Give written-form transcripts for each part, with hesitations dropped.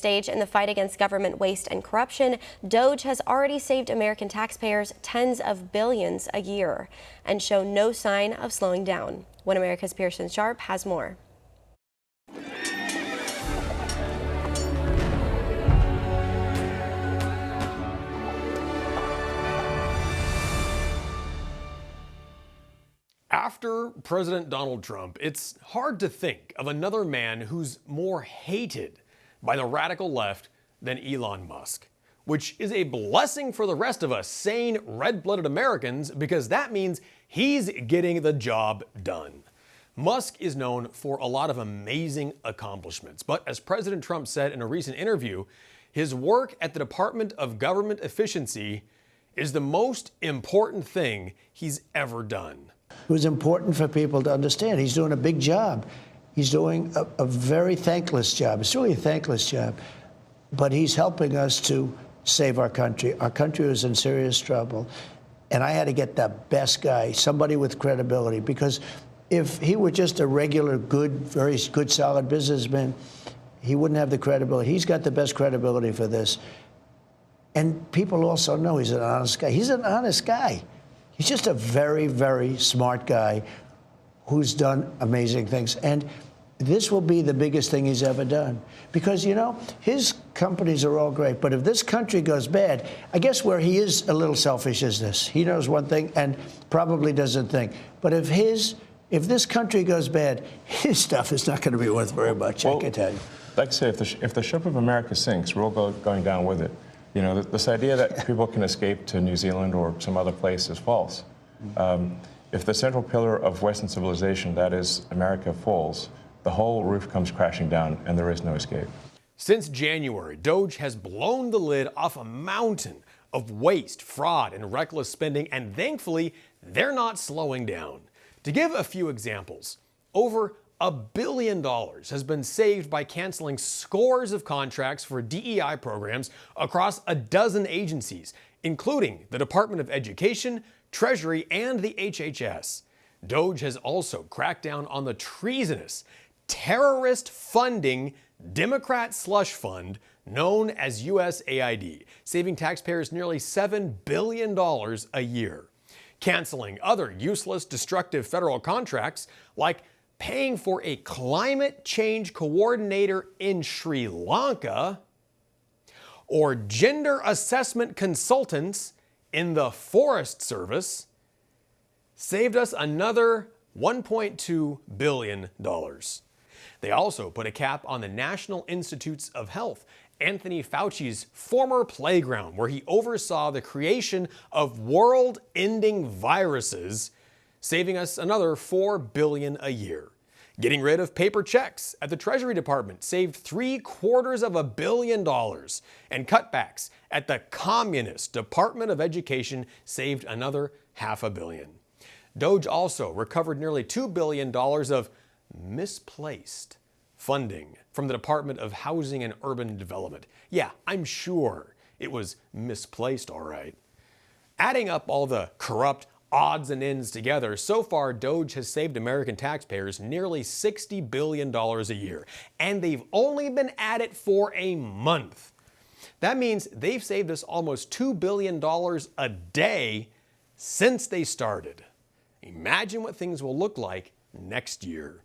stage in the fight against government waste and corruption, Doge has already saved American taxpayers tens of billions a year and show no sign of slowing down. One America's Pearson Sharp has more. After President Donald Trump, it's hard to think of another man who's more hated by the radical left than Elon Musk, which is a blessing for the rest of us sane, red-blooded Americans, because that means he's getting the job done. Musk is known for a lot of amazing accomplishments, but as President Trump said in a recent interview, his work at the Department of Government Efficiency is the most important thing he's ever done. It was important for people to understand he's doing a big job. He's doing a very thankless job. It's really a thankless job. But he's helping us to save our country. Our country was in serious trouble. And I had to get the best guy, somebody with credibility, because if he were just a regular, good, very good, solid businessman, he wouldn't have the credibility. He's got the best credibility for this. And people also know he's an honest guy. He's an honest guy. He's just a very, very smart guy who's done amazing things. And this will be the biggest thing he's ever done. Because, you know, his companies are all great. But if this country goes bad, I guess where he is a little selfish is this. He knows one thing and probably doesn't think. But if this country goes bad, his stuff is not going to be worth very much, I can tell you. Like I say, if the ship of America sinks, we're all going down with it. You know, this idea that people can escape to New Zealand or some other place is false. If the central pillar of Western civilization, that is America, falls, the whole roof comes crashing down and there is no escape. Since January, Doge has blown the lid off a mountain of waste, fraud, and reckless spending, and thankfully, they're not slowing down. To give a few examples, over $1 billion has been saved by canceling scores of contracts for DEI programs across a dozen agencies, including the Department of Education, Treasury, and the HHS. Doge has also cracked down on the treasonous, terrorist-funding Democrat slush fund known as USAID, saving taxpayers nearly $7 billion a year. Canceling other useless, destructive federal contracts like paying for a climate change coordinator in Sri Lanka, or gender assessment consultants in the Forest Service, saved us another $1.2 billion. They also put a cap on the National Institutes of Health, Anthony Fauci's former playground, where he oversaw the creation of world-ending viruses, saving us another $4 billion a year. Getting rid of paper checks at the Treasury Department saved $750 million, and cutbacks at the Communist Department of Education saved another $500 million. Doge also recovered nearly $2 billion of misplaced funding from the Department of Housing and Urban Development. Yeah, I'm sure it was misplaced, all right. Adding up all the corrupt odds and ends together, so far Doge has saved American taxpayers nearly $60 billion a year, and they've only been at it for a month. That means they've saved us almost $2 billion a day since they started. Imagine what things will look like next year.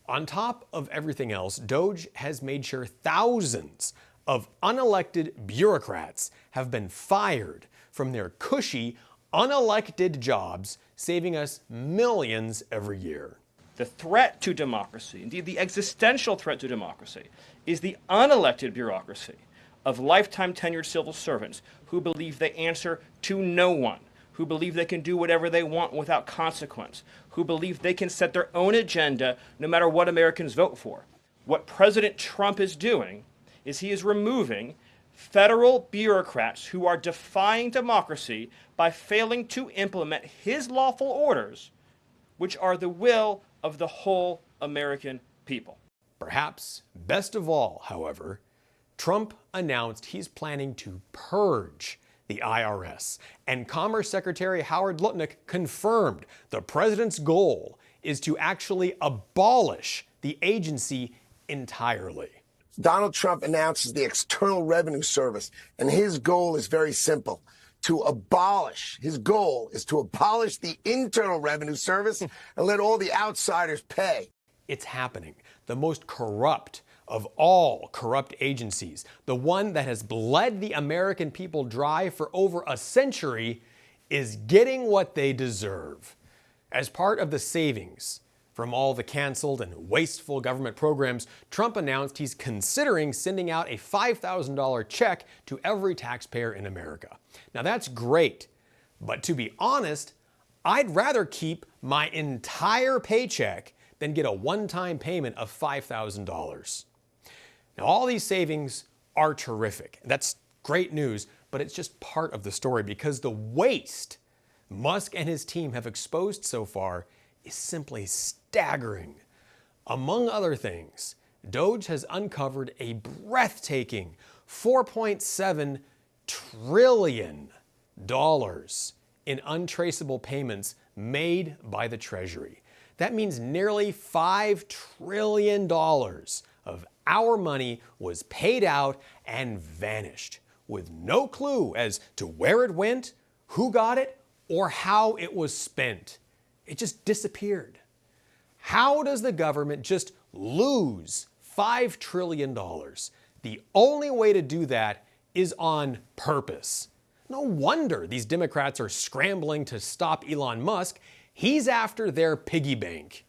On top of everything else, Doge has made sure thousands of unelected bureaucrats have been fired from their cushy, unelected jobs, saving us millions every year. The threat to democracy, indeed the existential threat to democracy, is the unelected bureaucracy of lifetime tenured civil servants who believe they answer to no one, who believe they can do whatever they want without consequence, who believe they can set their own agenda no matter what Americans vote for. What President Trump is doing is he is removing federal bureaucrats who are defying democracy by failing to implement his lawful orders, which are the will of the whole American people. Perhaps best of all, however, Trump announced he's planning to purge the IRS, and Commerce Secretary Howard Lutnick confirmed the president's goal is to actually abolish the agency entirely. Donald Trump announces the External Revenue Service, and his goal is very simple. His goal is to abolish the Internal Revenue Service and let all the outsiders pay. It's happening. The most corrupt of all corrupt agencies, the one that has bled the American people dry for over a century, is getting what they deserve. As part of the savings from all the canceled and wasteful government programs, Trump announced he's considering sending out a $5,000 check to every taxpayer in America. Now that's great, but to be honest, I'd rather keep my entire paycheck than get a one-time payment of $5,000. Now all these savings are terrific. That's great news, but it's just part of the story because the waste Musk and his team have exposed so far is simply staggering. Among other things, Doge has uncovered a breathtaking $4.7 trillion in untraceable payments made by the Treasury. That means nearly $5 trillion of our money was paid out and vanished with no clue as to where it went, who got it, or how it was spent. It just disappeared. How does the government just lose $5 trillion? The only way to do that is on purpose. No wonder these Democrats are scrambling to stop Elon Musk. He's after their piggy bank.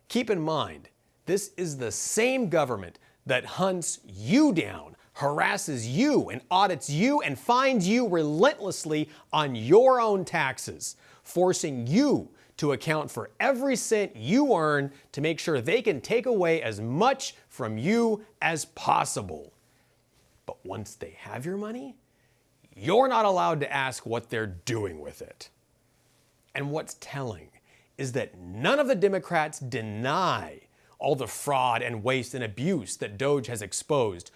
Keep in mind, this is the same government that hunts you down, harasses you, and audits you, and fines you relentlessly on your own taxes, forcing you to account for every cent you earn to make sure they can take away as much from you as possible. But once they have your money, you're not allowed to ask what they're doing with it. And what's telling is that none of the Democrats deny all the fraud and waste and abuse that Doge has exposed.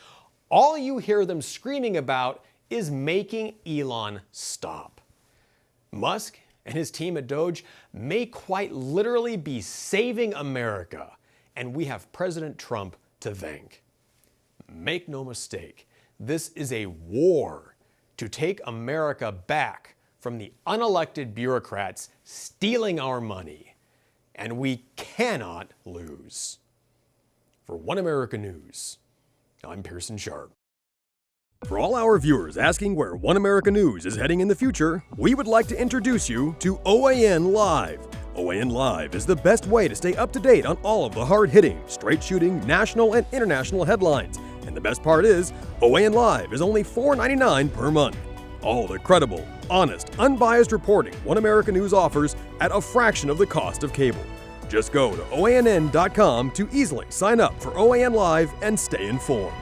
All you hear them screaming about is making Elon stop. Musk and his team at Doge may quite literally be saving America, and we have President Trump to thank. Make no mistake, this is a war to take America back from the unelected bureaucrats stealing our money, and we cannot lose. For One America News, I'm Pearson Sharp. For all our viewers asking where One America News is heading in the future, we would like to introduce you to OAN Live. OAN Live is the best way to stay up to date on all of the hard-hitting, straight-shooting, national and international headlines. And the best part is, OAN Live is only $4.99 per month. All the credible, honest, unbiased reporting One America News offers at a fraction of the cost of cable. Just go to OANN.com to easily sign up for OAN Live and stay informed.